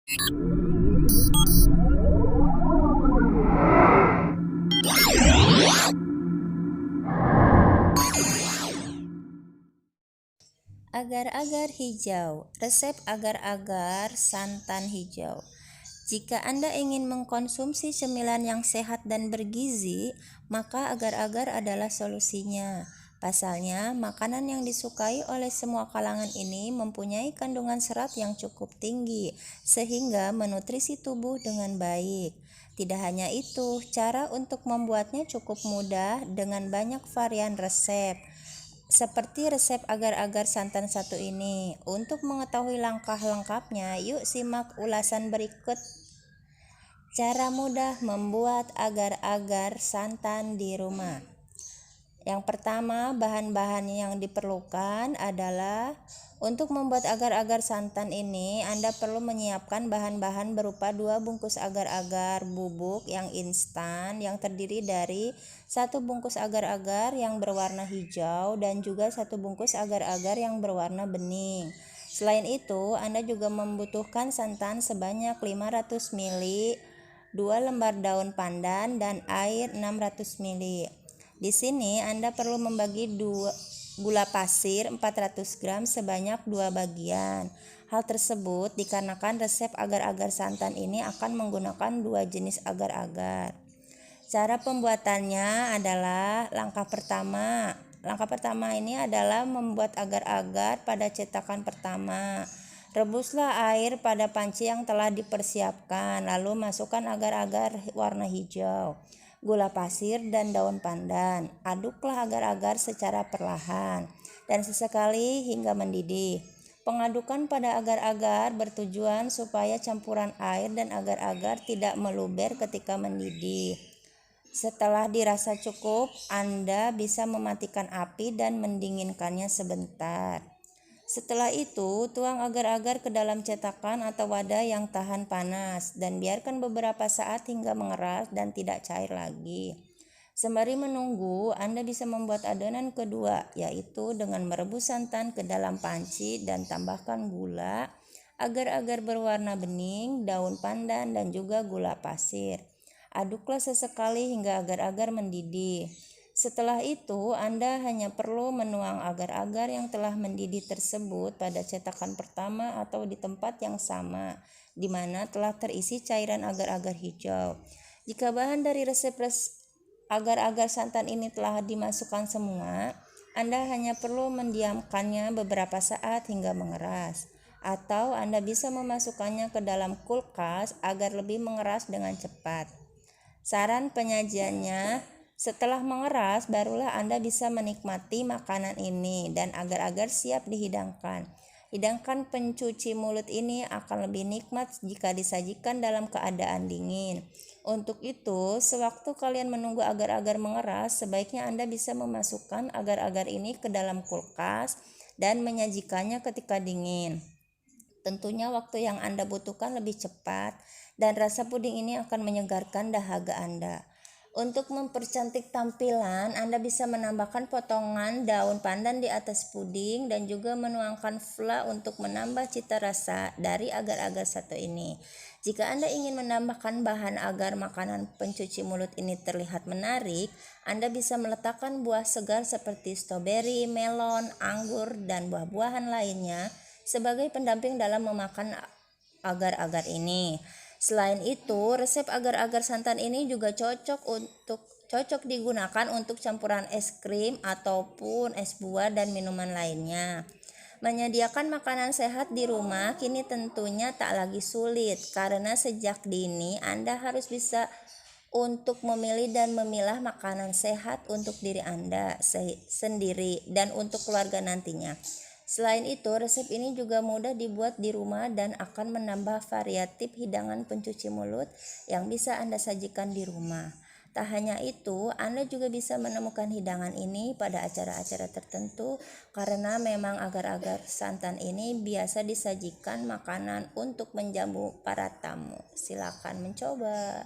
Agar-agar hijau. Resep agar-agar santan hijau. Jika Anda ingin mengkonsumsi cemilan yang sehat dan bergizi, maka agar-agar adalah solusinya. Pasalnya, makanan yang disukai oleh semua kalangan ini mempunyai kandungan serat yang cukup tinggi, sehingga menutrisi tubuh dengan baik. Tidak hanya itu, cara untuk membuatnya cukup mudah dengan banyak varian resep. Seperti resep agar-agar santan satu ini. Untuk mengetahui langkah lengkapnya, yuk simak ulasan berikut. Cara mudah membuat agar-agar santan di rumah. Yang pertama, bahan-bahan yang diperlukan adalah untuk membuat agar-agar santan ini, Anda perlu menyiapkan bahan-bahan berupa 2 bungkus agar-agar bubuk yang instan yang terdiri dari 1 bungkus agar-agar yang berwarna hijau dan juga 1 bungkus agar-agar yang berwarna bening. Selain itu, Anda juga membutuhkan santan sebanyak 500 ml, 2 lembar daun pandan, dan air 600 ml. Di sini Anda perlu membagi gula pasir 400 gram sebanyak 2 bagian. Hal tersebut dikarenakan resep agar-agar santan ini akan menggunakan 2 jenis agar-agar. Cara pembuatannya adalah langkah pertama ini adalah membuat agar-agar pada cetakan pertama. Rebuslah air pada panci yang telah dipersiapkan, lalu masukkan agar-agar warna hijau, gula pasir, dan daun pandan. Aduklah agar-agar secara perlahan dan sesekali hingga mendidih. Pengadukan pada agar-agar bertujuan supaya campuran air dan agar-agar tidak meluber ketika mendidih. Setelah dirasa cukup, Anda bisa mematikan api dan mendinginkannya sebentar. Setelah itu, tuang agar-agar ke dalam cetakan atau wadah yang tahan panas dan biarkan beberapa saat hingga mengeras dan tidak cair lagi. Sembari menunggu, Anda bisa membuat adonan kedua, yaitu dengan merebus santan ke dalam panci dan tambahkan gula, agar-agar berwarna bening, daun pandan, dan juga gula pasir. Aduklah sesekali hingga agar-agar mendidih. Setelah itu, Anda hanya perlu menuang agar-agar yang telah mendidih tersebut pada cetakan pertama atau di tempat yang sama, di mana telah terisi cairan agar-agar hijau. Jika bahan dari resep agar-agar santan ini telah dimasukkan semua, Anda hanya perlu mendiamkannya beberapa saat hingga mengeras. Atau Anda bisa memasukkannya ke dalam kulkas agar lebih mengeras dengan cepat. Saran penyajiannya, setelah mengeras barulah Anda bisa menikmati makanan ini dan agar-agar siap dihidangkan. Hidangkan pencuci mulut ini akan lebih nikmat jika disajikan dalam keadaan dingin. Untuk itu, sewaktu kalian menunggu agar-agar mengeras, sebaiknya Anda bisa memasukkan agar-agar ini ke dalam kulkas dan menyajikannya ketika dingin. Tentunya waktu yang Anda butuhkan lebih cepat dan rasa puding ini akan menyegarkan dahaga Anda. Untuk mempercantik tampilan, Anda bisa menambahkan potongan daun pandan di atas puding dan juga menuangkan fla untuk menambah cita rasa dari agar-agar satu ini. Jika Anda ingin menambahkan bahan agar makanan pencuci mulut ini terlihat menarik, Anda bisa meletakkan buah segar seperti stroberi, melon, anggur, dan buah-buahan lainnya sebagai pendamping dalam memakan agar-agar ini. Selain itu, resep agar-agar santan ini juga cocok digunakan untuk campuran es krim ataupun es buah dan minuman lainnya. Menyediakan makanan sehat di rumah kini tentunya tak lagi sulit karena sejak dini Anda harus bisa untuk memilih dan memilah makanan sehat untuk diri Anda sendiri dan untuk keluarga nantinya. Selain itu, resep ini juga mudah dibuat di rumah dan akan menambah variatif hidangan pencuci mulut yang bisa Anda sajikan di rumah. Tak hanya itu, Anda juga bisa menemukan hidangan ini pada acara-acara tertentu karena memang agar-agar santan ini biasa disajikan makanan untuk menjamu para tamu. Silakan mencoba.